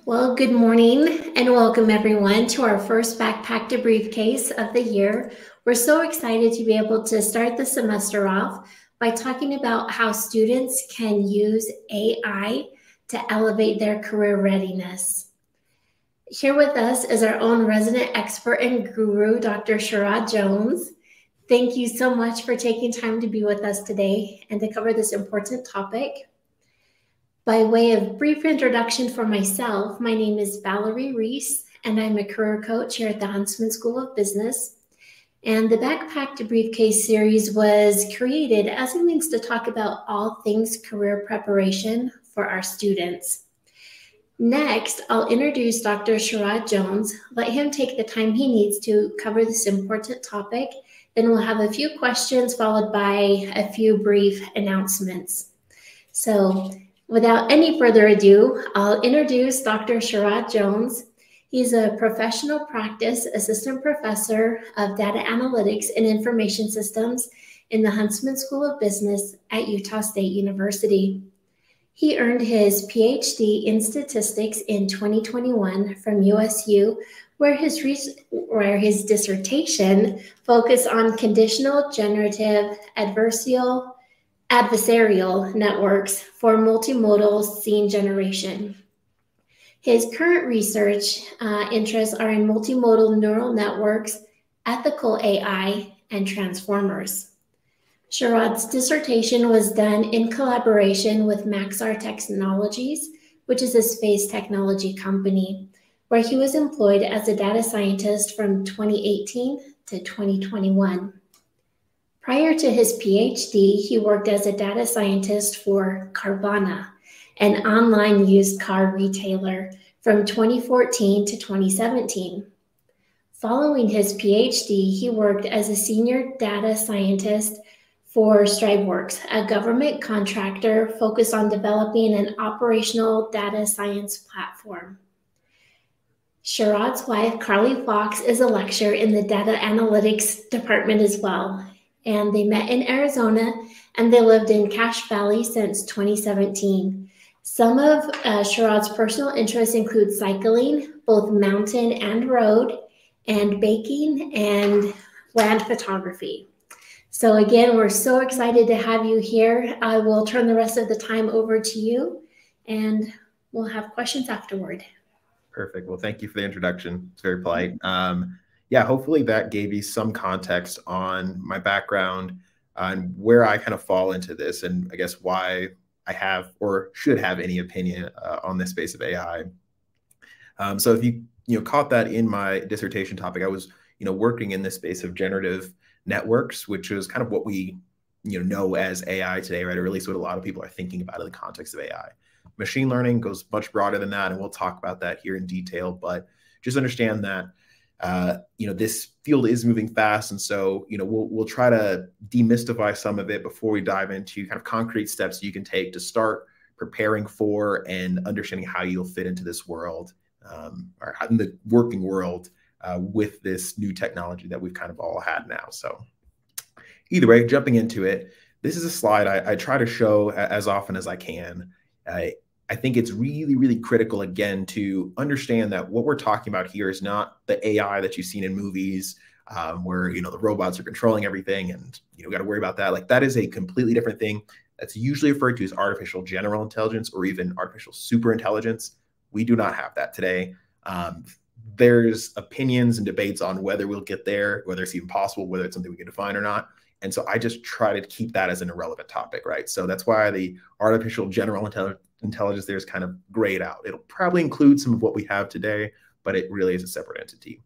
Well, good morning and welcome everyone to our first Backpack to Briefcase of the year. We're so excited to be able to start the semester off by talking about how students can use AI to elevate their career readiness. Here with us is our own resident expert and guru, Dr. Sharad Jones. Thank you so much for taking time to be with us today and to cover this important topic. By way of brief introduction for myself, my name is Valerie Reese, and I'm a career coach here at the Huntsman School of Business. And the Backpack to Briefcase series was created as a means to talk about all things career preparation for our students. Next, I'll introduce Dr. Sharad Jones, let him take the time he needs to cover this important topic. Then we'll have a few questions followed by a few brief announcements. So, without any further ado, I'll introduce Dr. Sharad Jones. He's a professional practice assistant professor of data analytics and information systems in the Huntsman School of Business at Utah State University. He earned his PhD in statistics in 2021 from USU, where his dissertation focused on conditional generative adversarial networks for multimodal scene generation. His current research interests are in multimodal neural networks, ethical AI, and transformers. Sharad's dissertation was done in collaboration with Maxar Technologies, which is a space technology company, where he was employed as a data scientist from 2018 to 2021. Prior to his PhD, he worked as a data scientist for Carvana, an online used car retailer, from 2014 to 2017. Following his PhD, he worked as a senior data scientist for StriveWorks, a government contractor focused on developing an operational data science platform. Sharad's wife, Carly Fox, is a lecturer in the data analytics department as well. And they met in Arizona, and they lived in Cache Valley since 2017. Some of Sharad's personal interests include cycling, both mountain and road, and baking and land photography. So again, we're so excited to have you here. I will turn the rest of the time over to you, and we'll have questions afterward. Perfect. Well, thank you for the introduction. It's very polite. Yeah, hopefully that gave you some context on my background and where I kind of fall into this, and I guess why I have or should have any opinion on this space of AI. So if you caught that in my dissertation topic, I was working in this space of generative networks, which is kind of what we know as AI today, right? Or at least what a lot of people are thinking about in the context of AI. Machine learning goes much broader than that, and we'll talk about that here in detail. But just understand that this field is moving fast, and so we'll try to demystify some of it before we dive into kind of concrete steps you can take to start preparing for and understanding how you'll fit into this world, or in the working world with this new technology that we've kind of all had now. So either way, jumping into it, this is a slide I try to show as often as I can. I think it's really, really critical, again, to understand that what we're talking about here is not the AI that you've seen in movies where, the robots are controlling everything and, got to worry about that. Like, that is a completely different thing. That's usually referred to as artificial general intelligence or even artificial super intelligence. We do not have that today. There's opinions and debates on whether we'll get there, whether it's even possible, whether it's something we can define or not. And so I just try to keep that as an irrelevant topic, right? So that's why the artificial general intelligence there is kind of grayed out. It'll probably include some of what we have today, but it really is a separate entity.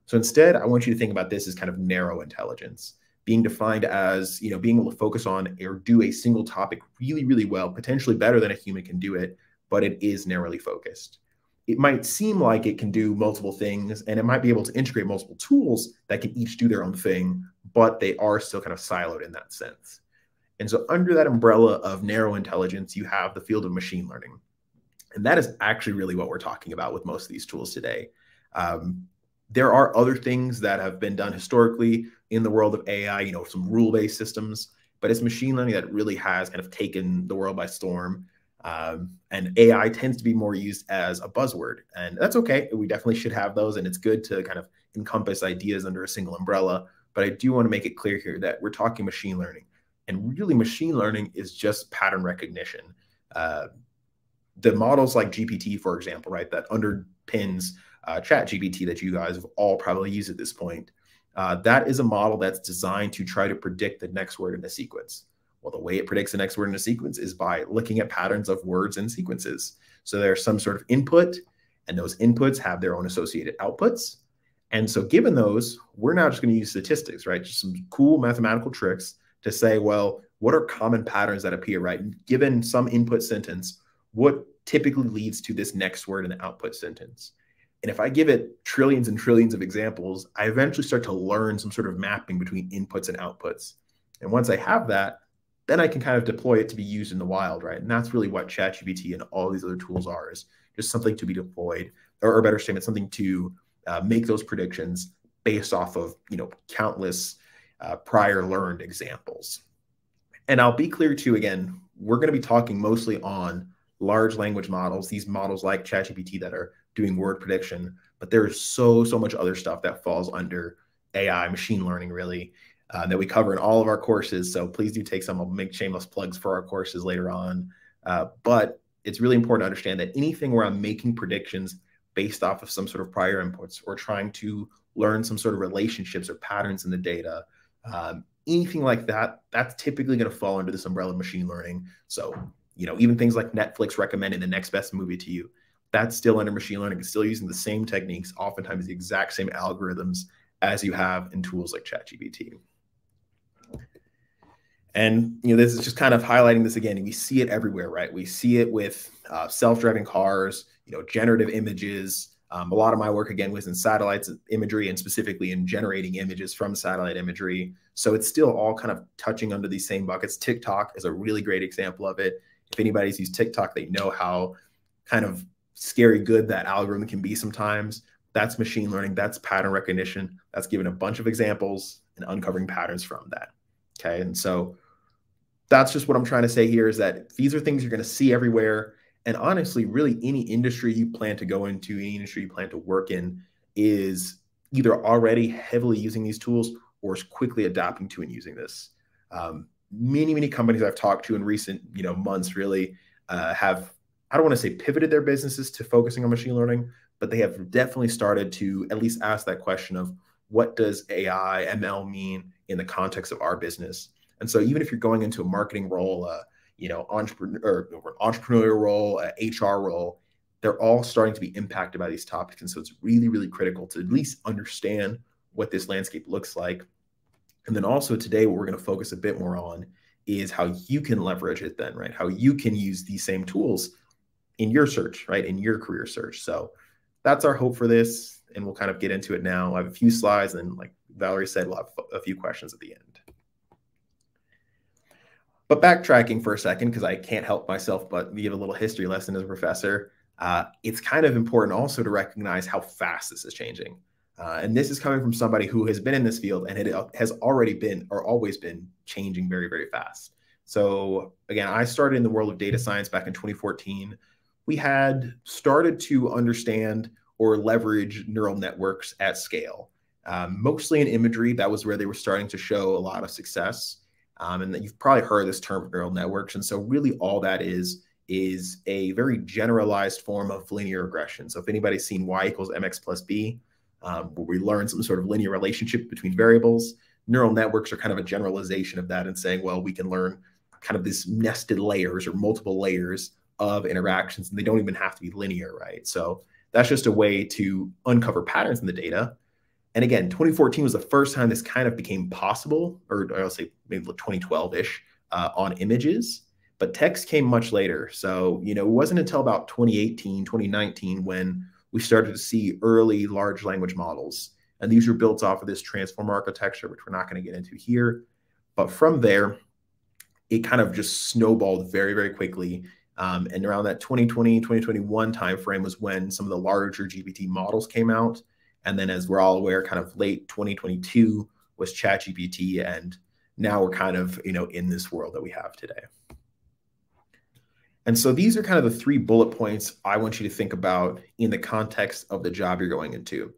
So instead, I want you to think about this as kind of narrow intelligence, being defined as, being able to focus on or do a single topic really, really well, potentially better than a human can do it, but it is narrowly focused. It might seem like it can do multiple things, and it might be able to integrate multiple tools that can each do their own thing, but they are still kind of siloed in that sense. And so under that umbrella of narrow intelligence, you have the field of machine learning. And that is actually really what we're talking about with most of these tools today. There are other things that have been done historically in the world of AI, some rule-based systems, but it's machine learning that really has kind of taken the world by storm. And AI tends to be more used as a buzzword, and that's okay. We definitely should have those, and it's good to kind of encompass ideas under a single umbrella. But I do want to make it clear here that we're talking machine learning, and really machine learning is just pattern recognition. The models like GPT, for example, right, that underpins Chat GPT that you guys have all probably used at this point, that is a model that's designed to try to predict the next word in a sequence. Well, the way it predicts the next word in a sequence is by looking at patterns of words and sequences. So there's some sort of input, and those inputs have their own associated outputs. And so given those, we're now just going to use statistics, right? Just some cool mathematical tricks to say, well, what are common patterns that appear, right? And given some input sentence, what typically leads to this next word in the output sentence? And if I give it trillions and trillions of examples, I eventually start to learn some sort of mapping between inputs and outputs. And once I have that, then I can kind of deploy it to be used in the wild, right? And that's really what ChatGPT and all these other tools are, is just something to be deployed, or better statement, something to make those predictions based off of, countless prior learned examples. And I'll be clear too, again, we're going to be talking mostly on large language models, these models like ChatGPT that are doing word prediction, but there's so much other stuff that falls under AI, machine learning, really, that we cover in all of our courses. So please do take some. I'll make shameless plugs for our courses later on. But it's really important to understand that anything where I'm making predictions based off of some sort of prior inputs, or trying to learn some sort of relationships or patterns in the data, anything like that, that's typically going to fall under this umbrella of machine learning. So, even things like Netflix recommending the next best movie to you, that's still under machine learning. It's still using the same techniques, oftentimes the exact same algorithms as you have in tools like ChatGPT. And this is just kind of highlighting this again. We see it everywhere, right? We see it with self-driving cars, generative images. A lot of my work, again, was in satellites imagery, and specifically in generating images from satellite imagery. So it's still all kind of touching under these same buckets. TikTok is a really great example of it. If anybody's used TikTok, they know how kind of scary good that algorithm can be sometimes. That's machine learning. That's pattern recognition. That's giving a bunch of examples and uncovering patterns from that. Okay, and so that's just what I'm trying to say here, is that these are things you're going to see everywhere. And honestly, really any industry you plan to go into, any industry you plan to work in, is either already heavily using these tools or is quickly adapting to and using this. Many companies I've talked to in recent months really have, I don't want to say pivoted their businesses to focusing on machine learning, but they have definitely started to at least ask that question of, what does AI, ML mean in the context of our business? And so even if you're going into a marketing role, entrepreneurial role, HR role, they're all starting to be impacted by these topics. And so it's really critical to at least understand what this landscape looks like. And then also today, what we're going to focus a bit more on is how you can leverage it then, right? How you can use these same tools in your search, right? In your career search. So that's our hope for this. And we'll kind of get into it now. I have a few slides, and like Valerie said, we'll have a few questions at the end. But backtracking for a second, because I can't help myself but give a little history lesson as a professor, it's kind of important also to recognize how fast this is changing. And this is coming from somebody who has been in this field, and it has already been, or always been, changing very fast. So again, I started in the world of data science back in 2014. We had started to understand or leverage neural networks at scale, mostly in imagery. That was where they were starting to show a lot of success. And you've probably heard this term neural networks. And so really all that is a very generalized form of linear regression. So if anybody's seen y equals mx plus b, where we learn some sort of linear relationship between variables, neural networks are kind of a generalization of that, and saying, well, we can learn kind of this nested layers or multiple layers of interactions, and they don't even have to be linear, right? So that's just a way to uncover patterns in the data. And again, 2014 was the first time this kind of became possible, or I'll say maybe 2012-ish, on images, but text came much later. So, it wasn't until about 2018, 2019 when we started to see early large language models. And these were built off of this transformer architecture, which we're not going to get into here. But from there, it kind of just snowballed very quickly. And around that 2020, 2021 timeframe was when some of the larger GPT models came out. And then, as we're all aware, kind of late 2022 was ChatGPT, and now we're kind of, in this world that we have today. And so these are kind of the 3 bullet points I want you to think about in the context of the job you're going into.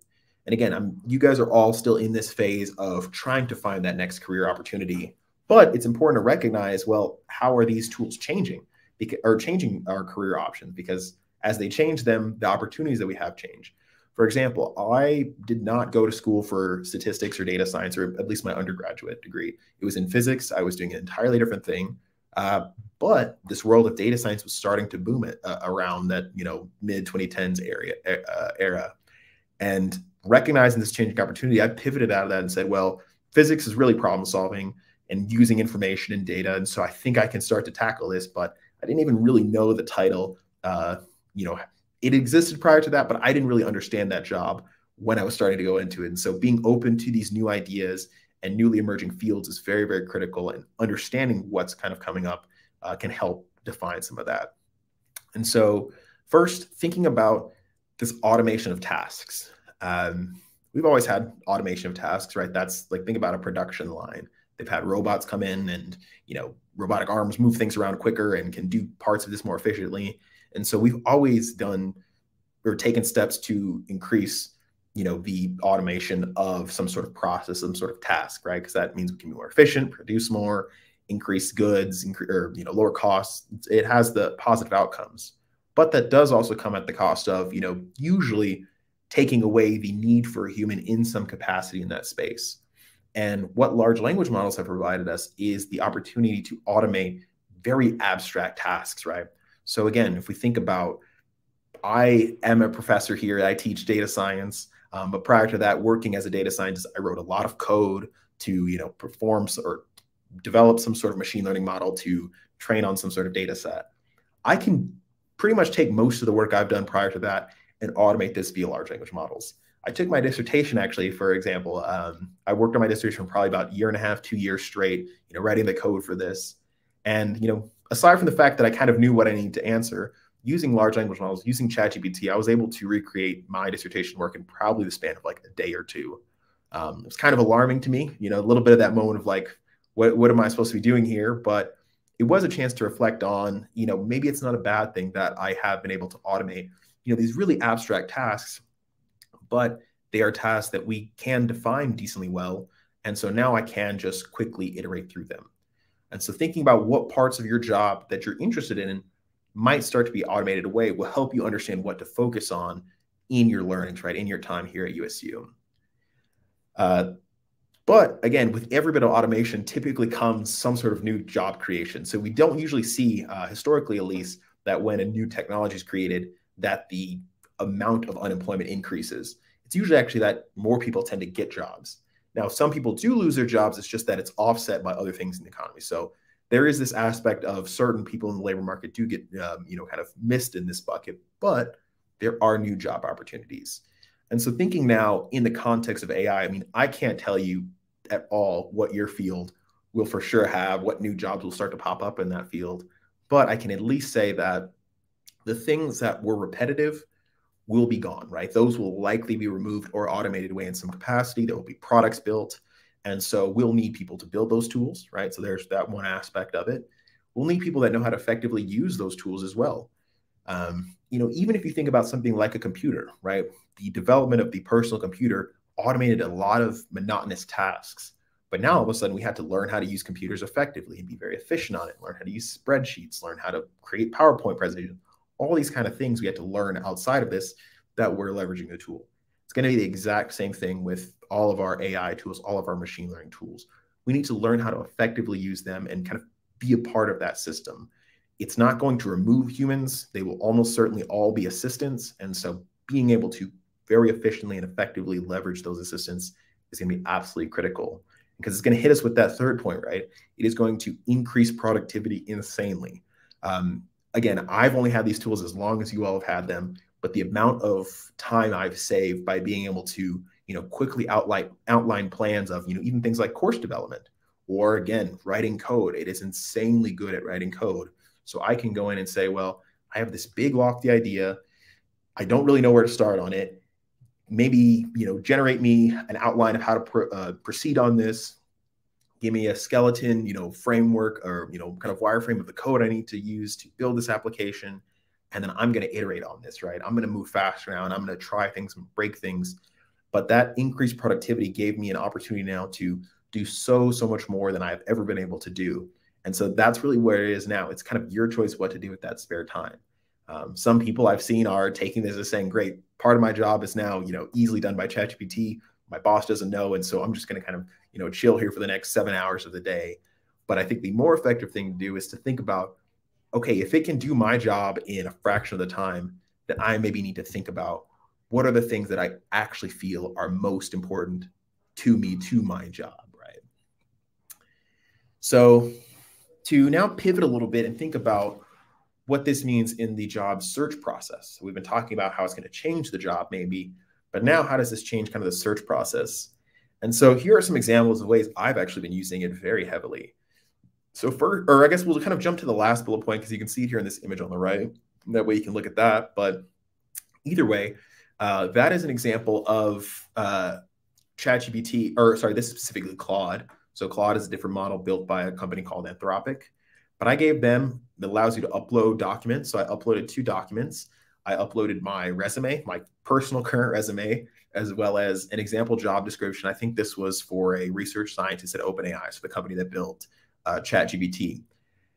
And again, you guys are all still in this phase of trying to find that next career opportunity, but it's important to recognize, well, how are these tools changing or changing our career options? Because as they change them, the opportunities that we have change. For example, I did not go to school for statistics or data science, or at least my undergraduate degree. It was in physics. I was doing an entirely different thing. But this world of data science was starting to boom around that, mid 2010s era. And recognizing this changing opportunity, I pivoted out of that and said, well, physics is really problem solving and using information and data. And so I think I can start to tackle this, but I didn't even really know the title. It existed prior to that, but I didn't really understand that job when I was starting to go into it. And so being open to these new ideas and newly emerging fields is very, very critical. And understanding what's kind of coming up can help define some of that. And so first, thinking about this automation of tasks. We've always had automation of tasks, right? That's like, think about a production line. They've had robots come in and, robotic arms move things around quicker and can do parts of this more efficiently. And so we've always done or taken steps to increase, the automation of some sort of process, some sort of task, right? Because that means we can be more efficient, produce more, increase goods, lower costs. It has the positive outcomes, but that does also come at the cost of, usually taking away the need for a human in some capacity in that space. And what large language models have provided us is the opportunity to automate very abstract tasks, right? So again, if we think about, I am a professor here, I teach data science, but prior to that, working as a data scientist, I wrote a lot of code to, perform or develop some sort of machine learning model to train on some sort of data set. I can pretty much take most of the work I've done prior to that and automate this via large language models. I took my dissertation, actually, for example, I worked on my dissertation for probably about 1.5 years, 2 years straight, writing the code for this. And, aside from the fact that I kind of knew what I needed to answer, using large language models, using ChatGPT, I was able to recreate my dissertation work in probably the span of like a day or two. It was kind of alarming to me, a little bit of that moment of like, what am I supposed to be doing here? But it was a chance to reflect on, maybe it's not a bad thing that I have been able to automate, these really abstract tasks, but they are tasks that we can define decently well. And so now I can just quickly iterate through them. And so thinking about what parts of your job that you're interested in might start to be automated away will help you understand what to focus on in your learnings, right? In your time here at USU. But again, with every bit of automation typically comes some sort of new job creation. So we don't usually see, historically at least, that when a new technology is created, that the amount of unemployment increases. It's usually actually that more people tend to get jobs. Now, some people do lose their jobs. It's just that it's offset by other things in the economy. So there is this aspect of certain people in the labor market do get, kind of missed in this bucket, but there are new job opportunities. And so thinking now in the context of AI, I mean, I can't tell you at all what your field will for sure have, what new jobs will start to pop up in that field. But I can at least say that the things that were repetitive will be gone, right? Those will likely be removed or automated away in some capacity. There will be products built. And so we'll need people to build those tools, right? So there's that one aspect of it. We'll need people that know how to effectively use those tools as well. Even if you think about something like a computer, right? The development of the personal computer automated a lot of monotonous tasks. But now all of a sudden we had to learn how to use computers effectively and be very efficient on it, learn how to use spreadsheets, learn how to create PowerPoint presentations, all these kind of things we had to learn outside of this that we're leveraging the tool. It's going to be the exact same thing with all of our AI tools, all of our machine learning tools. We need to learn how to effectively use them and kind of be a part of that system. It's not going to remove humans. They will almost certainly all be assistants. And so being able to very efficiently and effectively leverage those assistants is going to be absolutely critical, because it's going to hit us with that third point, right? It is going to increase productivity insanely. Again, I've only had these tools as long as you all have had them, but the amount of time I've saved by being able to, quickly outline plans of, even things like course development, or again, writing code. It is insanely good at writing code. So I can go in and say, well, I have this big lofty idea. I don't really know where to start on it. Maybe, generate me an outline of how to proceed on this. give me a skeleton, framework or, kind of wireframe of the code I need to use to build this application. And then I'm going to iterate on this, right? I'm going to move faster now and I'm going to try things and break things. But that increased productivity gave me an opportunity now to do so much more than I've ever been able to do. And so that's really where it is now. It's kind of your choice what to do with that spare time. Some people I've seen are taking this as saying, great, part of my job is now, easily done by ChatGPT. My boss doesn't know. And so I'm just going to kind of, chill here for the next 7 hours of the day. But I think the more effective thing to do is to think about, okay, if it can do my job in a fraction of the time, then I maybe need to think about what are the things that I actually feel are most important to me, to my job, right? So to now pivot a little bit and think about what this means in the job search process. We've been talking about how it's going to change the job maybe, but now how does this change kind of the search process? And so here are some examples of ways I've actually been using it very heavily. So I guess we'll kind of jump to the last bullet point because you can see it here in this image on the right. That way you can look at that. But either way, that is an example of ChatGPT, this is specifically Claude. So Claude is a different model built by a company called Anthropic. But I gave them, it allows you to upload documents. So I uploaded 2 documents. I uploaded my resume, my personal current resume, as well as an example job description. I think this was for a research scientist at OpenAI, so the company that built ChatGPT.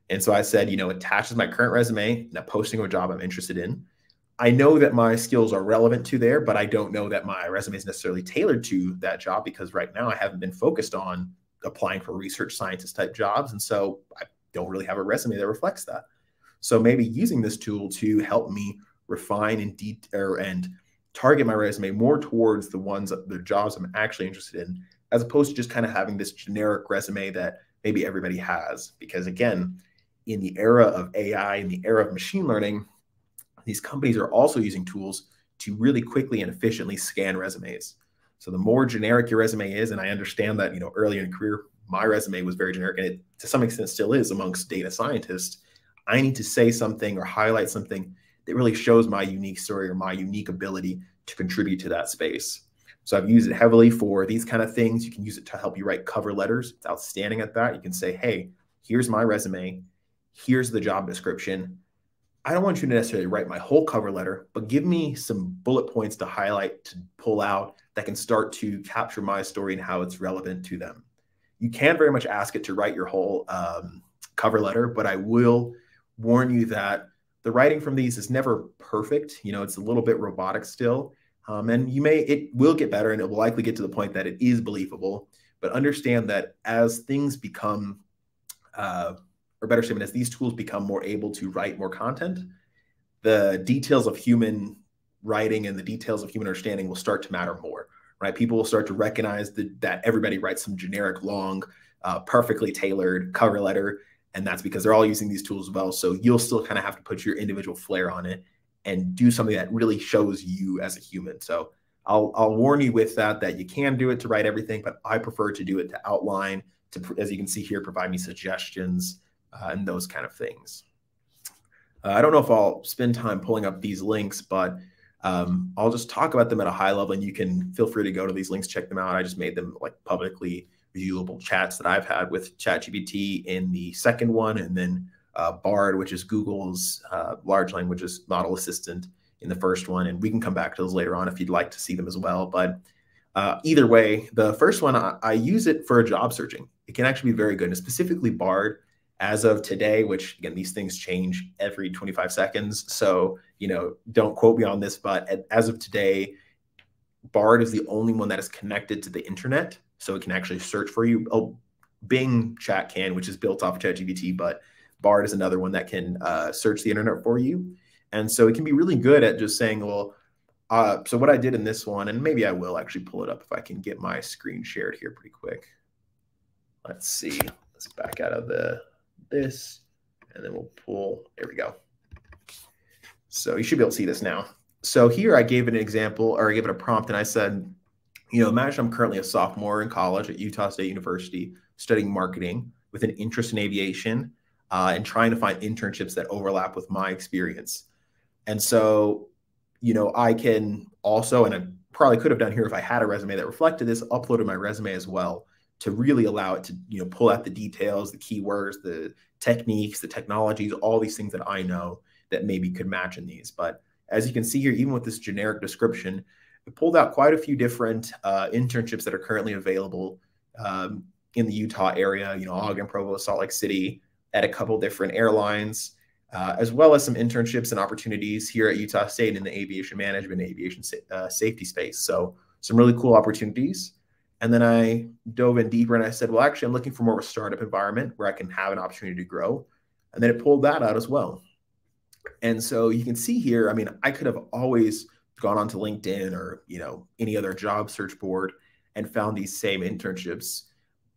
And so I said, attaches my current resume and a posting of a job I'm interested in. I know that my skills are relevant to there, but I don't know that my resume is necessarily tailored to that job because right now I haven't been focused on applying for research scientist type jobs. And so I don't really have a resume that reflects that. So maybe using this tool to help me refine and target my resume more towards the jobs I'm actually interested in, as opposed to just kind of having this generic resume that maybe everybody has. Because again, in the era of AI, in the era of machine learning, these companies are also using tools to really quickly and efficiently scan resumes. So the more generic your resume is, and I understand that, earlier in career, my resume was very generic, and it to some extent still is amongst data scientists. I need to say something or highlight something that really shows my unique story or my unique ability to contribute to that space. So I've used it heavily for these kind of things. You can use it to help you write cover letters. It's outstanding at that. You can say, hey, here's my resume. Here's the job description. I don't want you to necessarily write my whole cover letter, but give me some bullet points to highlight, to pull out that can start to capture my story and how it's relevant to them. You can very much ask it to write your whole cover letter, but I will warn you that the writing from these is never perfect. It's a little bit robotic still. And it will get better, and it will likely get to the point that it is believable. But understand that as things become, or better statement, as these tools become more able to write more content, the details of human writing and the details of human understanding will start to matter more, right? People will start to recognize that everybody writes some generic, long, perfectly tailored cover letter. And that's because they're all using these tools as well. So you'll still kind of have to put your individual flair on it and do something that really shows you as a human. So I'll warn you with that you can do it to write everything, but I prefer to do it to outline, to, as you can see here, provide me suggestions and those kind of things. I don't know if I'll spend time pulling up these links, but I'll just talk about them at a high level, and you can feel free to go to these links, check them out. I just made them like publicly viewable chats that I've had with ChatGPT in the second one, and then Bard, which is Google's large languages model assistant, in the first one. And we can come back to those later on if you'd like to see them as well. But either way, the first one, I use it for job searching. It can actually be very good, and specifically Bard. As of today, which again, these things change every 25 seconds. So, don't quote me on this, but as of today, Bard is the only one that is connected to the internet. So it can actually search for you. Oh, Bing Chat can, which is built off of ChatGPT, but Bard is another one that can search the internet for you. And so it can be really good at just saying, well, so what I did in this one, and maybe I will actually pull it up if I can get my screen shared here pretty quick. Let's see. Let's back out of this, and then we'll pull, there we go. So you should be able to see this now. So here I gave it an example, or I gave it a prompt, and I said, imagine I'm currently a sophomore in college at Utah State University studying marketing with an interest in aviation and trying to find internships that overlap with my experience. And so, I can also, and I probably could have done here if I had a resume that reflected this, uploaded my resume as well to really allow it to, pull out the details, the keywords, the techniques, the technologies, all these things that I know that maybe could match in these. But as you can see here, even with this generic description, it pulled out quite a few different internships that are currently available in the Utah area, Ogden, Provo, Salt Lake City, at a couple different airlines, as well as some internships and opportunities here at Utah State in the aviation management, aviation safety space. So some really cool opportunities. And then I dove in deeper and I said, well, actually, I'm looking for more of a startup environment where I can have an opportunity to grow. And then it pulled that out as well. And so you can see here, I mean, I could have always gone onto LinkedIn or, any other job search board and found these same internships,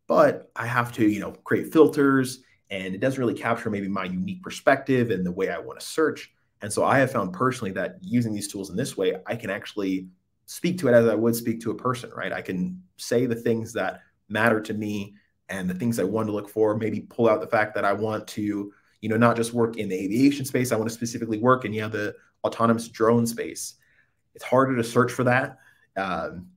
but I have to, create filters, and it doesn't really capture maybe my unique perspective and the way I want to search. And so I have found personally that using these tools in this way, I can actually speak to it as I would speak to a person, right? I can say the things that matter to me and the things I want to look for, maybe pull out the fact that I want to, not just work in the aviation space. I want to specifically work in, the autonomous drone space. It's harder to search for that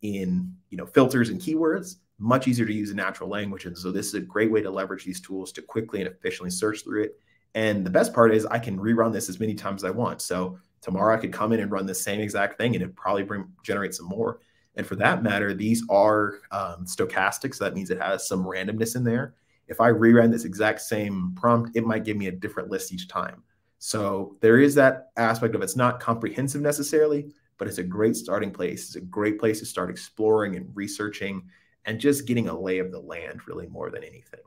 in, filters and keywords, much easier to use in natural language. And so this is a great way to leverage these tools to quickly and efficiently search through it. And the best part is I can rerun this as many times as I want. So tomorrow I could come in and run the same exact thing and it'd probably generate some more. And for that matter, these are stochastic. So that means it has some randomness in there. If I reran this exact same prompt, it might give me a different list each time. So there is that aspect of it's not comprehensive necessarily, but it's a great starting place. It's a great place to start exploring and researching and just getting a lay of the land really more than anything.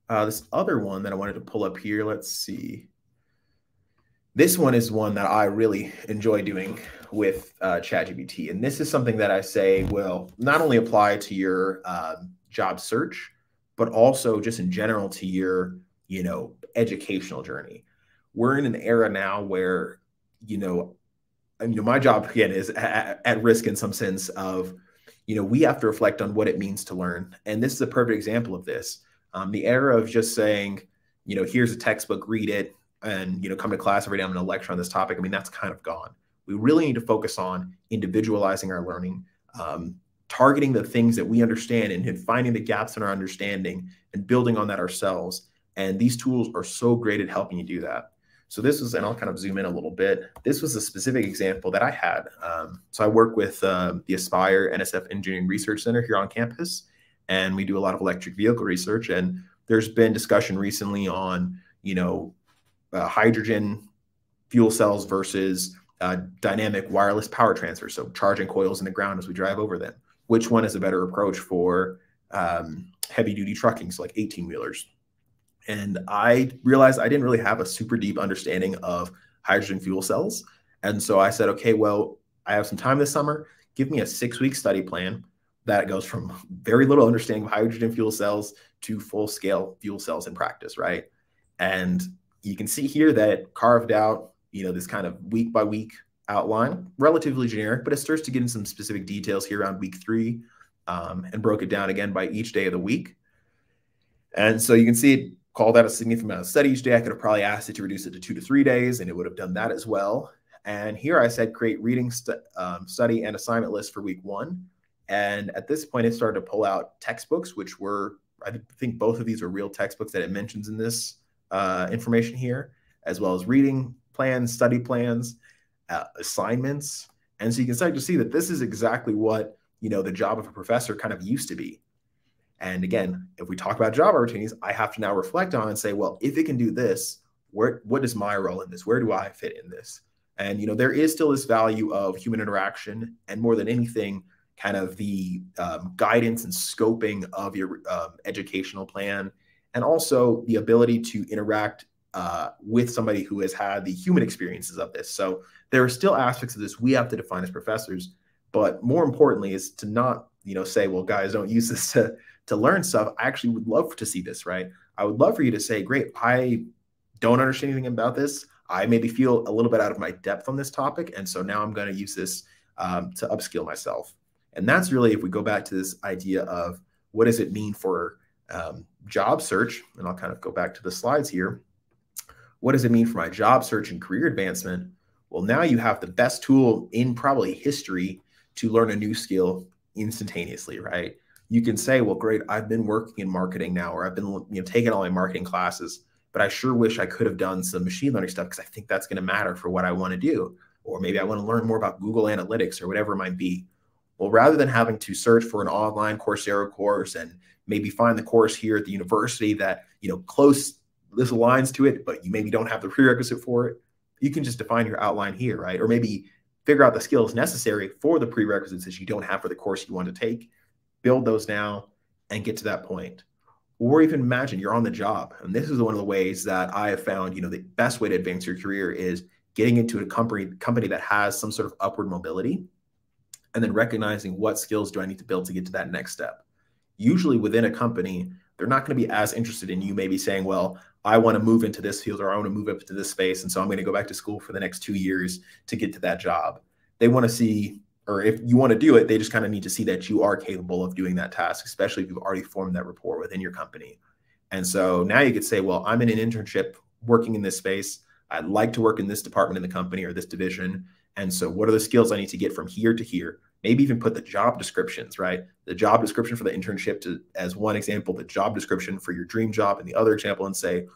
This other one that I wanted to pull up here, let's see. This one is one that I really enjoy doing with ChatGPT. And this is something that I say will not only apply to your job search, but also just in general to your, educational journey. We're in an era now where, my job again is at risk in some sense of, we have to reflect on what it means to learn. And this is a perfect example of this. The era of just saying, here's a textbook, read it, and, come to class every day, I'm going to lecture on this topic. I mean, that's kind of gone. We really need to focus on individualizing our learning, targeting the things that we understand and finding the gaps in our understanding and building on that ourselves. And these tools are so great at helping you do that. So this was, and I'll kind of zoom in a little bit. This was a specific example that I had. So I work with the Aspire NSF Engineering Research Center here on campus, and we do a lot of electric vehicle research. And there's been discussion recently on, hydrogen fuel cells versus dynamic wireless power transfer. So charging coils in the ground as we drive over them. Which one is a better approach for heavy duty trucking, so like 18-wheelers? And I realized I didn't really have a super deep understanding of hydrogen fuel cells. And so I said, okay, well, I have some time this summer. Give me a 6-week study plan that goes from very little understanding of hydrogen fuel cells to full-scale fuel cells in practice, right? And you can see here that carved out, this kind of week-by-week outline, relatively generic, but it starts to get in some specific details here around week 3 and broke it down again by each day of the week. And so you can see it called out a significant amount of study each day. I could have probably asked it to reduce it to 2 to 3 days, and it would have done that as well. And here I said, create reading, study, and assignment list for week 1. And at this point, it started to pull out textbooks, which were, I think both of these are real textbooks that it mentions in this information here, as well as reading plans, study plans, assignments. And so you can start to see that this is exactly what, the job of a professor kind of used to be. And again, if we talk about job opportunities, I have to now reflect on and say, well, if it can do this, what is my role in this? Where do I fit in this? And, there is still this value of human interaction, and more than anything, kind of the guidance and scoping of your educational plan, and also the ability to interact with somebody who has had the human experiences of this. So there are still aspects of this we have to define as professors, but more importantly is to not, say, well, guys, don't use this to learn stuff. I actually would love to see this, right? I would love for you to say, great, I don't understand anything about this. I maybe feel a little bit out of my depth on this topic. And so now I'm going to use this to upskill myself. And that's really, if we go back to this idea of what does it mean for job search, and I'll kind of go back to the slides here. What does it mean for my job search and career advancement? Well, now you have the best tool in probably history to learn a new skill instantaneously, right? you can say, well, great, I've been working in marketing now, or I've been taking all my marketing classes, but I sure wish I could have done some machine learning stuff because I think that's going to matter for what I want to do. Or maybe I want to learn more about Google Analytics or whatever it might be. Well, rather than having to search for an online Coursera course and maybe find the course here at the university that, close this aligns to it, but you maybe don't have the prerequisite for it, you can just define your outline here, right? Or maybe figure out the skills necessary for the prerequisites that you don't have for the course you want to take, build those now and get to that point. Or even imagine you're on the job. And this is one of the ways that I have found, the best way to advance your career is getting into a company that has some sort of upward mobility, and then recognizing what skills do I need to build to get to that next step. Usually within a company, they're not going to be as interested in you maybe saying, well, I want to move into this field, or I want to move up to this space, and so I'm going to go back to school for the next 2 years to get to that job. They want to see, or if you want to do it, they just kind of need to see that you are capable of doing that task, especially if you've already formed that rapport within your company. And so now you could say, well, I'm in an internship working in this space. I'd like to work in this department in the company or this division. And so what are the skills I need to get from here to here? Maybe even put the job descriptions, right? The job description for the internship as one example, the job description for your dream job in the other example, and say,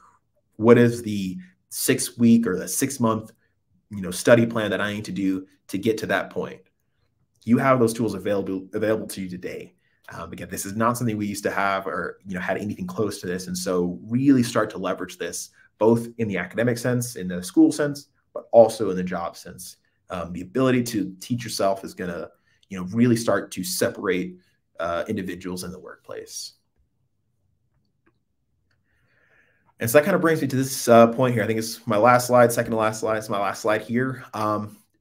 what is the 6-week or the 6-month, study plan that I need to do to get to that point? You have those tools available to you today. Again, this is not something we used to have or had anything close to this. And so really start to leverage this both in the academic sense, in the school sense, but also in the job sense. The ability to teach yourself is going to really start to separate individuals in the workplace. And so that kind of brings me to this point here. I think it's my last slide, second to last slide. It's my last slide here.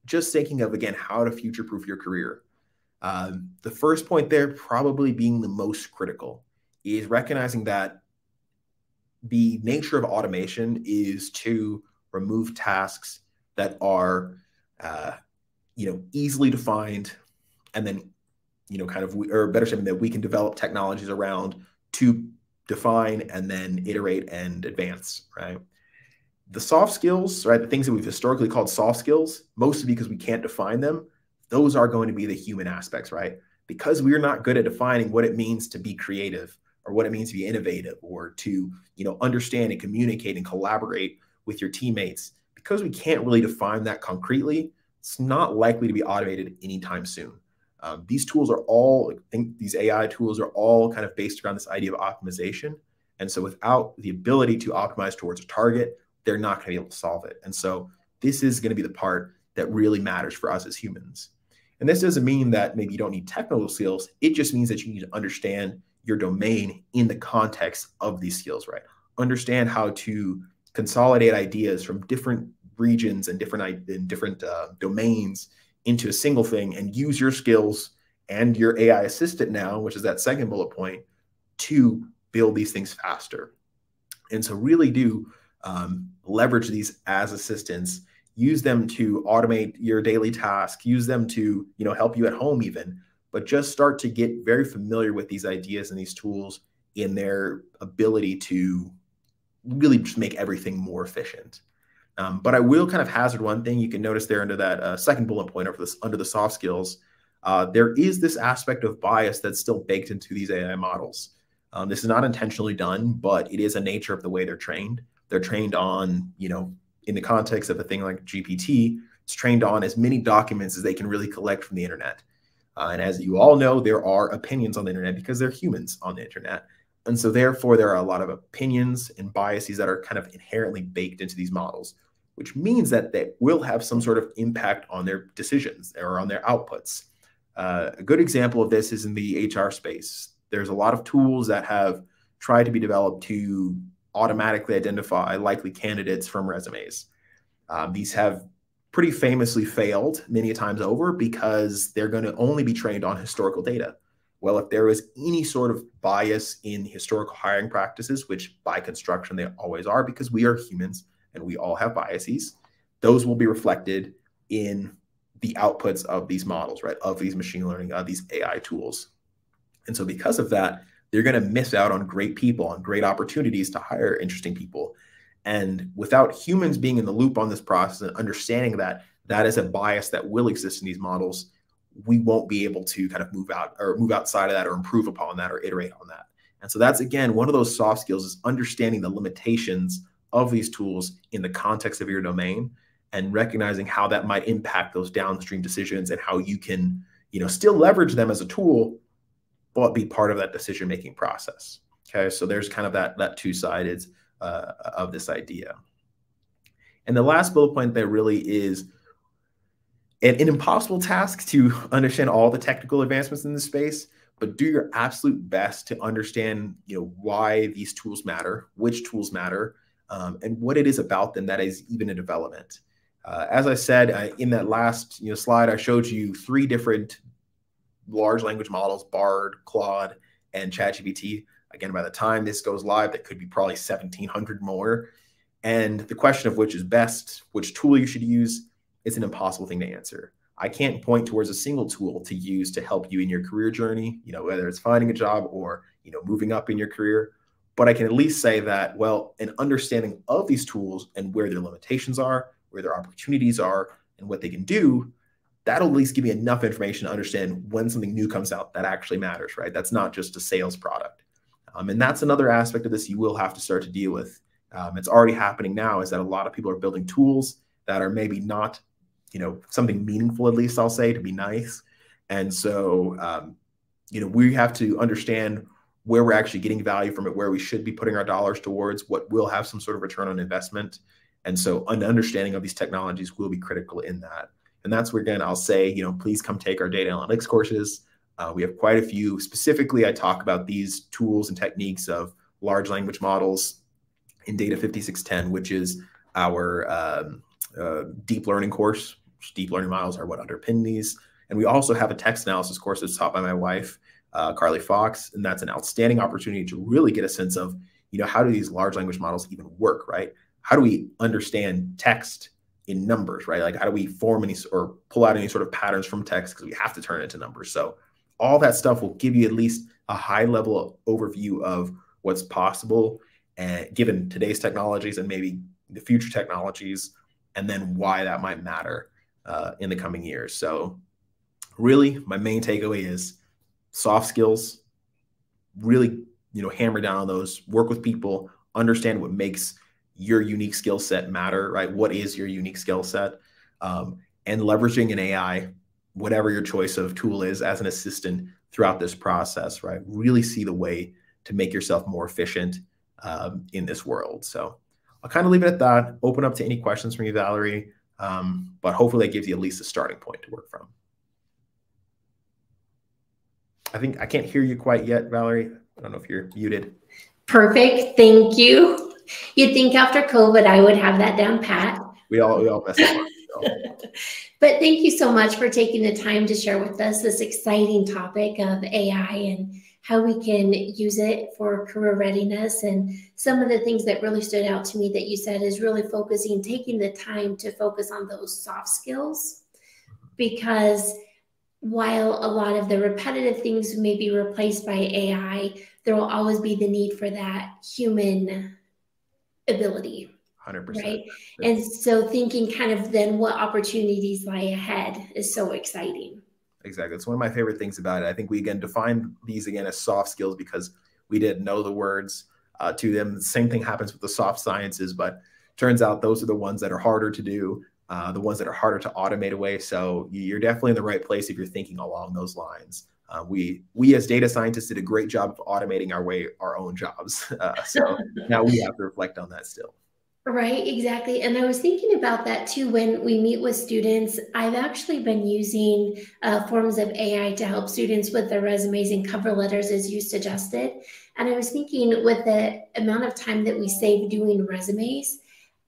Just thinking of, again, how to future-proof your career. The first point there, probably being the most critical, is recognizing that the nature of automation is to remove tasks that are, easily defined, and then, or better said, that we can develop technologies around to define and then iterate and advance, right? The soft skills, right, the things that we've historically called soft skills, mostly because we can't define them, those are going to be the human aspects, right? Because we're not good at defining what it means to be creative or what it means to be innovative or to, understand and communicate and collaborate with your teammates. Because we can't really define that concretely, it's not likely to be automated anytime soon. These tools are all, I think these AI tools are all kind of based around this idea of optimization. And so without the ability to optimize towards a target, they're not going to be able to solve it. And so this is going to be the part that really matters for us as humans. And this doesn't mean that maybe you don't need technical skills. It just means that you need to understand your domain in the context of these skills, right? Understand how to consolidate ideas from different regions and different domains into a single thing, and use your skills and your AI assistant now, which is that second bullet point, to build these things faster. And so really do leverage these as assistants, use them to automate your daily tasks, use them to help you at home even, but just start to get very familiar with these ideas and these tools in their ability to really just make everything more efficient. But I will kind of hazard one thing. You can notice there under that second bullet point under the soft skills, there is this aspect of bias that's still baked into these AI models. This is not intentionally done, but it is a nature of the way they're trained. They're trained on, in the context of a thing like GPT, it's trained on as many documents as they can really collect from the internet. And as you all know, there are opinions on the internet because they're humans on the internet. And so therefore, there are a lot of opinions and biases that are kind of inherently baked into these models, which means that they will have some sort of impact on their decisions or on their outputs. A good example of this is in the HR space. There's a lot of tools that have tried to be developed to automatically identify likely candidates from resumes. These have pretty famously failed many times over because they're going to only be trained on historical data. Well, if there is any sort of bias in historical hiring practices, which by construction they always are because we are humans and we all have biases, those will be reflected in the outputs of these models, right? Of these machine learning, of these AI tools. And so because of that, they're going to miss out on great people, on great opportunities to hire interesting people. And without humans being in the loop on this process and understanding that that is a bias that will exist in these models, we won't be able to kind of move outside of that or improve upon that or iterate on that. And so that's, again, one of those soft skills is understanding the limitations of these tools in the context of your domain and recognizing how that might impact those downstream decisions and how you can, still leverage them as a tool, but be part of that decision-making process. Okay, so there's kind of that two-sided of this idea. And the last bullet point there really is an impossible task to understand all the technical advancements in this space, but do your absolute best to understand, why these tools matter, which tools matter, and what it is about them that is even in development. As I said, in that last slide, I showed you 3 different large language models: Bard, Claude, and ChatGPT. Again, by the time this goes live, that could be probably 1,700 more. And the question of which is best, which tool you should use, it's an impossible thing to answer. I can't point towards a single tool to use to help you in your career journey, whether it's finding a job or, moving up in your career. But I can at least say that, well, an understanding of these tools and where their limitations are, where their opportunities are, and what they can do, that'll at least give me enough information to understand when something new comes out that actually matters, right? That's not just a sales product. And that's another aspect of this you will have to start to deal with. It's already happening now, is that a lot of people are building tools that are maybe not, something meaningful, at least I'll say, to be nice. And so, we have to understand where we're actually getting value from it, where we should be putting our dollars towards, what will have some sort of return on investment. And so an understanding of these technologies will be critical in that. And that's where, again, I'll say, please come take our data analytics courses. We have quite a few. Specifically, I talk about these tools and techniques of large language models in Data 5610, which is our deep learning course. Deep learning models are what underpin these. And we also have a text analysis course that's taught by my wife, Carly Fox. And that's an outstanding opportunity to really get a sense of, how do these large language models even work, right? How do we understand text in numbers, right? Like, how do we form any or pull out any sort of patterns from text, because we have to turn it into numbers. So all that stuff will give you at least a high level overview of what's possible, and given today's technologies and maybe the future technologies, and then why that might matter in the coming years. So really, my main takeaway is soft skills. Really, hammer down on those, work with people, understand what makes your unique skill set matter, right? What is your unique skill set? And leveraging an AI, whatever your choice of tool is, as an assistant throughout this process, right? Really see the way to make yourself more efficient in this world. So I'll kind of leave it at that. Open up to any questions from you, Valerie. But hopefully that gives you at least a starting point to work from. I think I can't hear you quite yet, Valerie. I don't know if you're muted. Perfect. Thank you. You'd think after COVID, I would have that down pat. We all mess up. But thank you so much for taking the time to share with us this exciting topic of AI and how we can use it for career readiness. And some of the things that really stood out to me that you said is really taking the time to focus on those soft skills, because while a lot of the repetitive things may be replaced by AI, there will always be the need for that human ability. 100%. Right. And so thinking kind of then what opportunities lie ahead is so exciting. Exactly. It's one of my favorite things about it. I think we, again, define these again as soft skills because we didn't know the words to them. The same thing happens with the soft sciences, but turns out those are the ones that are harder to do, the ones that are harder to automate away. So you're definitely in the right place if you're thinking along those lines. We as data scientists did a great job of automating our own jobs. So now we have to reflect on that still. Right, exactly. And I was thinking about that too. When we meet with students, I've actually been using forms of AI to help students with their resumes and cover letters, as you suggested. And I was thinking, with the amount of time that we save doing resumes,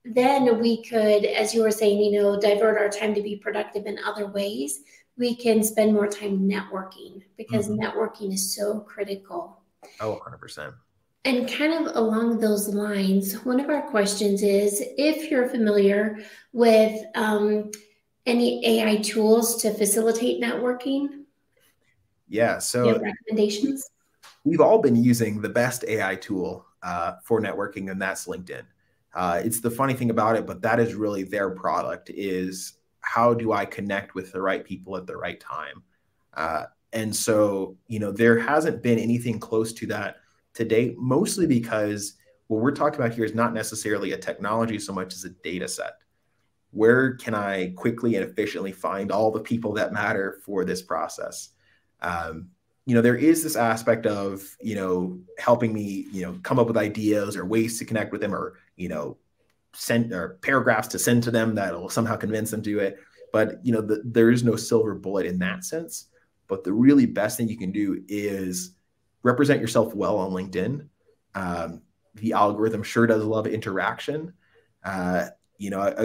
then we could, as you were saying, divert our time to be productive in other ways. We can spend more time networking, because networking is so critical. Oh, 100%. And kind of along those lines, one of our questions is if you're familiar with any AI tools to facilitate networking. Yeah, so do you have recommendations? We've all been using the best AI tool for networking, and that's LinkedIn. It's the funny thing about it, but that is really their product, is how do I connect with the right people at the right time? And so, there hasn't been anything close to that to date, mostly because what we're talking about here is not necessarily a technology so much as a data set. Where can I quickly and efficiently find all the people that matter for this process? There is this aspect of, helping me, come up with ideas or ways to connect with them, or, send or paragraphs to send to them that will somehow convince them to do it. But, there is no silver bullet in that sense. But the really best thing you can do is represent yourself well on LinkedIn. The algorithm sure does love interaction. A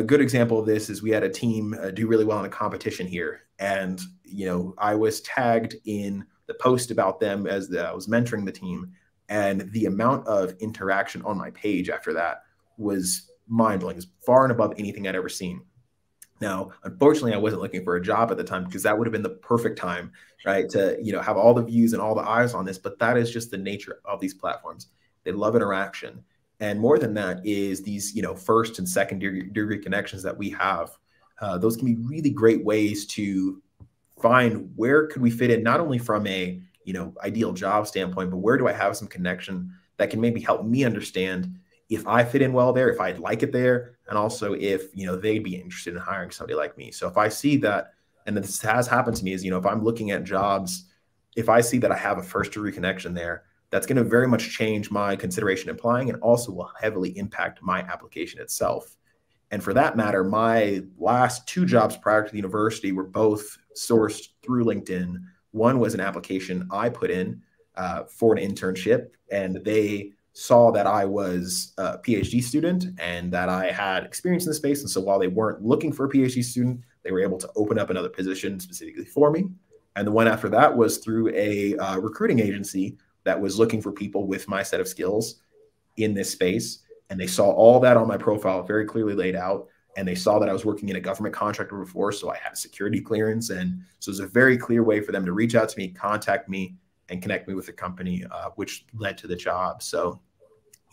good example of this is we had a team do really well in a competition here. And, I was tagged in the post about them as I was mentoring the team. And the amount of interaction on my page after that was mind-blowing. It was far and above anything I'd ever seen. Now, unfortunately, I wasn't looking for a job at the time, because that would have been the perfect time, right, to have all the views and all the eyes on this. But that is just the nature of these platforms. They love interaction. And more than that is these, first and second degree connections that we have. Those can be really great ways to find where could we fit in, not only from a, ideal job standpoint, but where do I have some connection that can maybe help me understand if I fit in well there, if I'd like it there, and also if, they'd be interested in hiring somebody like me. So if I see that, and this has happened to me, is, if I'm looking at jobs, if I see that I have a first degree connection there, that's going to very much change my consideration in applying, and also will heavily impact my application itself. And for that matter, my last two jobs prior to the university were both sourced through LinkedIn. One was an application I put in for an internship, and they saw that I was a PhD student and that I had experience in the space. And so while they weren't looking for a PhD student, they were able to open up another position specifically for me. And the one after that was through a recruiting agency that was looking for people with my set of skills in this space. And they saw all that on my profile very clearly laid out. And they saw that I was working in a government contractor before, so I had security clearance. And so it was a very clear way for them to reach out to me, contact me, and connect me with the company, which led to the job. So,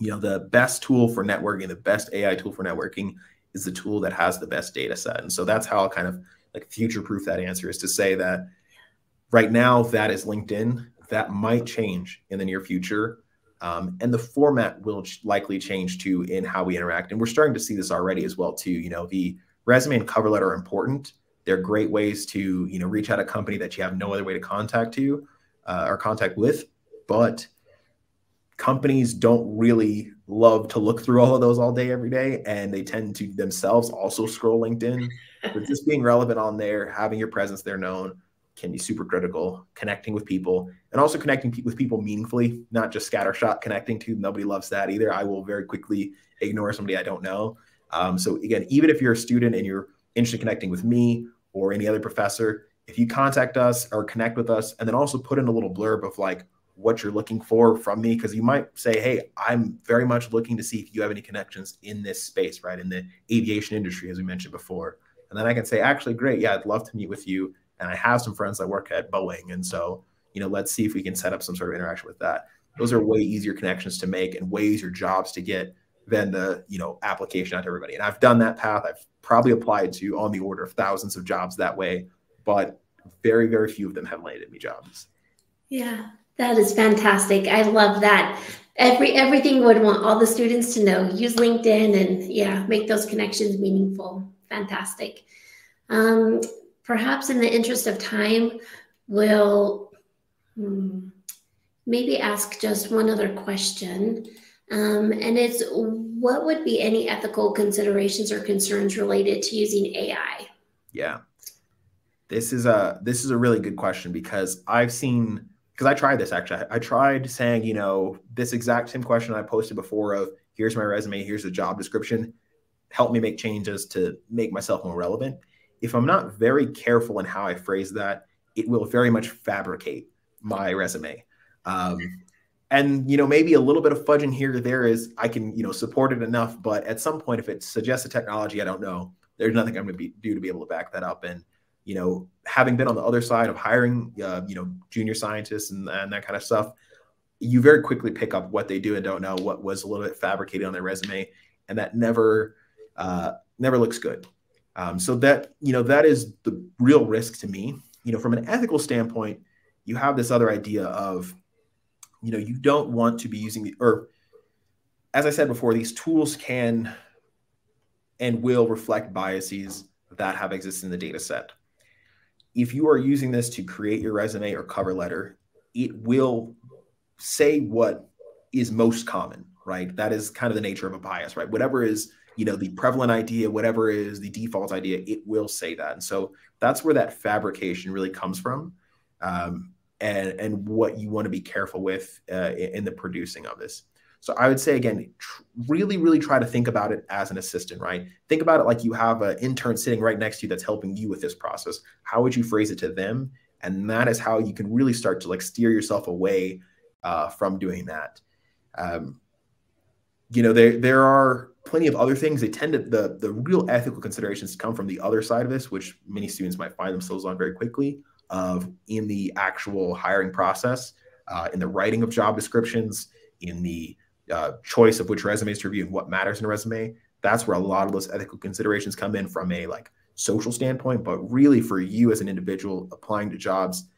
the best tool for networking, the best AI tool for networking is the tool that has the best data set. And so that's how I'll kind of like future-proof that answer, is to say that right now that is LinkedIn. That might change in the near future. And the format will likely change too in how we interact. And we're starting to see this already as well too. The resume and cover letter are important. They're great ways to, reach out to a company that you have no other way to contact you or contact with. But companies don't really love to look through all of those all day, every day. And they tend to themselves also scroll LinkedIn. But just being relevant on there, having your presence there known, can be super critical. Connecting with people, and also connecting with people meaningfully, not just scattershot connecting to. Nobody loves that either. I will very quickly ignore somebody I don't know. So again, even if you're a student and you're interested in connecting with me or any other professor, if you contact us or connect with us, and then also put in a little blurb of like what you're looking for from me, because you might say, hey, I'm very much looking to see if you have any connections in this space, right, in the aviation industry, as we mentioned before. And then I can say, actually, great, yeah, I'd love to meet with you. And I have some friends that work at Boeing. And so, let's see if we can set up some sort of interaction with that. Those are way easier connections to make and way easier jobs to get than the, application out to everybody. And I've done that path. I've probably applied to on the order of thousands of jobs that way, but very, very few of them have landed me jobs. Yeah, that is fantastic. I love that. Everything would want all the students to know. Use LinkedIn and make those connections meaningful. Fantastic. Perhaps in the interest of time, we'll maybe ask just one other question. And it's, what would be any ethical considerations or concerns related to using AI? Yeah, this is a really good question, because I tried this actually. I tried saying, this exact same question I posted before of, here's my resume, here's the job description, help me make changes to make myself more relevant. If I'm not very careful in how I phrase that, it will very much fabricate my resume. And, maybe a little bit of fudging here or there is, I can, support it enough. But at some point, if it suggests a technology I don't know, there's nothing I'm going to do to be able to back that up. And, having been on the other side of hiring, junior scientists and that kind of stuff, you very quickly pick up what they do and don't know, what was a little bit fabricated on their resume. And that never looks good. So that, that is the real risk to me. from an ethical standpoint, you have this other idea of, you don't want to be using or as I said before, these tools can and will reflect biases that have existed in the data set. If you are using this to create your resume or cover letter, it will say what is most common, right? That is kind of the nature of a bias, right? Whatever is, the prevalent idea, whatever is the default idea, it will say that. And so that's where that fabrication really comes from. And what you want to be careful with in the producing of this. So I would say, again, really, really try to think about it as an assistant, right? Think about it like you have an intern sitting right next to you that's helping you with this process. How would you phrase it to them? And that is how you can really start to like steer yourself away from doing that. There are plenty of other things. They tend to, the real ethical considerations come from the other side of this, which many students might find themselves on very quickly, in the actual hiring process, in the writing of job descriptions, in the choice of which resumes to review and what matters in a resume. That's where a lot of those ethical considerations come in from a like social standpoint. But really for you as an individual applying to jobs,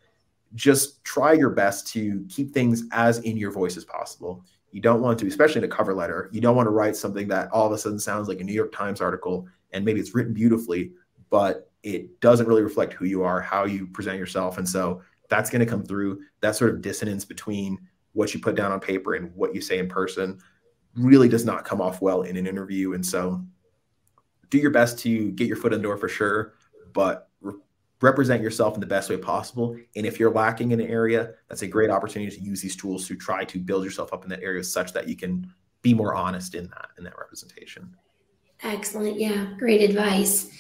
just try your best to keep things as in your voice as possible. You don't want to, especially in a cover letter, you don't want to write something that all of a sudden sounds like a New York Times article, and maybe it's written beautifully, but it doesn't really reflect who you are, how you present yourself. And so that's going to come through. That sort of dissonance between what you put down on paper and what you say in person really does not come off well in an interview. And so do your best to get your foot in the door for sure, but represent yourself in the best way possible. And if you're lacking in an area, that's a great opportunity to use these tools to try to build yourself up in that area such that you can be more honest in that representation. Excellent. Yeah, great advice.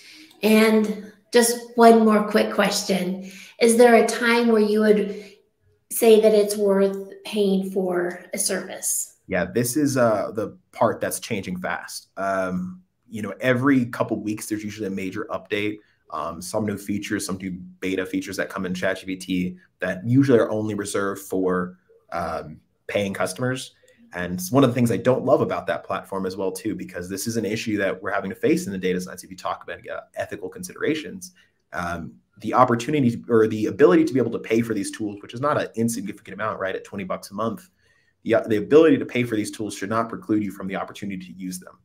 And just one more quick question. Is there a time where you would say that it's worth paying for a service? Yeah, this is the part that's changing fast. Every couple of weeks, there's usually a major update. Some new features, some new beta features that come in ChatGPT that usually are only reserved for paying customers. And it's one of the things I don't love about that platform as well, too, because this is an issue that we're having to face in the data science. If you talk about ethical considerations, the opportunity or the ability to be able to pay for these tools, which is not an insignificant amount, right, at $20 a month, the ability to pay for these tools should not preclude you from the opportunity to use them.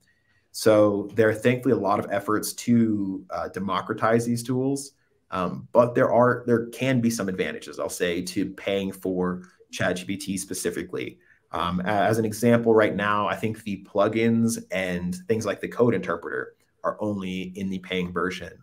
So there are thankfully a lot of efforts to democratize these tools, but there can be some advantages, I'll say, to paying for ChatGPT specifically. As an example, right now, I think the plugins and things like the code interpreter are only in the paying version.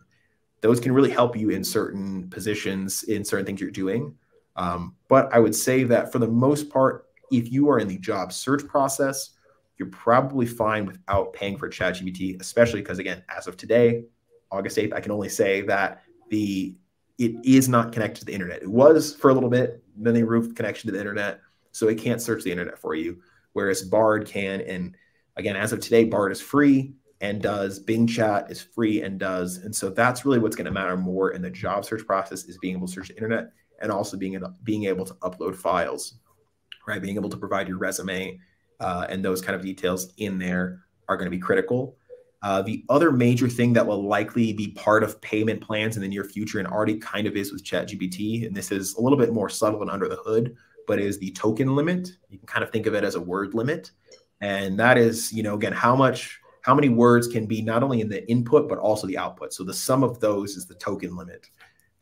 Those can really help you in certain positions, in certain things you're doing. But I would say that for the most part, if you are in the job search process, you're probably fine without paying for ChatGPT, especially because, again, as of today, August 8th, I can only say that it is not connected to the internet. It was for a little bit, then they removed connection to the internet, so it can't search the internet for you, whereas Bard can. And again, as of today, Bard is free and does. Bing Chat is free and does. And so that's really what's going to matter more in the job search process, is being able to search the internet and also being able to upload files, right? Being able to provide your resume and those kind of details in there are going to be critical. The other major thing that will likely be part of payment plans in the near future, and already kind of is with ChatGPT, and this is a little bit more subtle and under the hood, but is the token limit. You can kind of think of it as a word limit. And that is, again, how many words can be not only in the input, but also the output. So the sum of those is the token limit.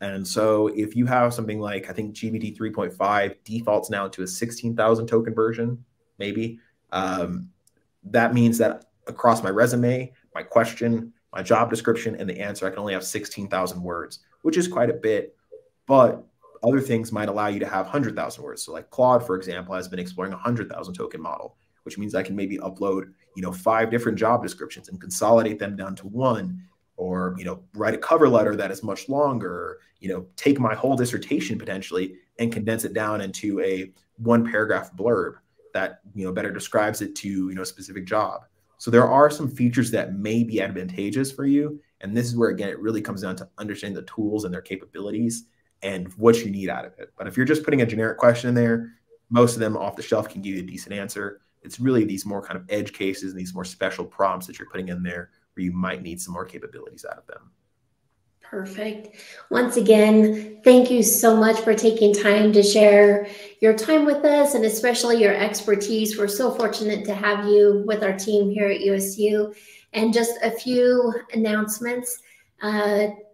And so if you have something like, I think GPT 3.5 defaults now to a 16,000 token version, maybe, that means that across my resume, my question, my job description, and the answer, I can only have 16,000 words, which is quite a bit. But other things might allow you to have 100,000 words. So like Claude, for example, has been exploring a 100,000 token model, which means I can maybe upload, 5 different job descriptions and consolidate them down to one, or, write a cover letter that is much longer, take my whole dissertation potentially and condense it down into a 1-paragraph blurb that, better describes it to, a specific job. So there are some features that may be advantageous for you. And this is where, again, it really comes down to understanding the tools and their capabilities and what you need out of it. But if you're just putting a generic question in there, most of them off the shelf can give you a decent answer. It's really these more kind of edge cases and these more special prompts that you're putting in there where you might need some more capabilities out of them. Perfect. Once again, thank you so much for taking time to share your time with us and especially your expertise. We're so fortunate to have you with our team here at USU. And just a few announcements.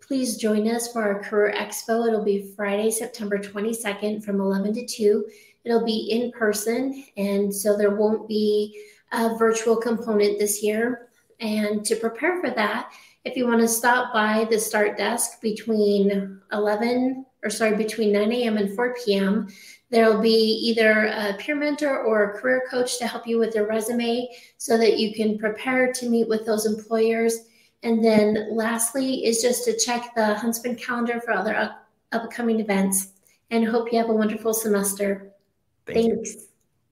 Please join us for our Career Expo. It'll be Friday, September 22nd from 11 to 2. It'll be in person, and so there won't be a virtual component this year. And to prepare for that, if you want to stop by the start desk between 9 a.m. and 4 p.m., there'll be either a peer mentor or a career coach to help you with your resume so that you can prepare to meet with those employers. And then lastly is just to check the Huntsman calendar for other upcoming events, and hope you have a wonderful semester. Thank you. Thanks.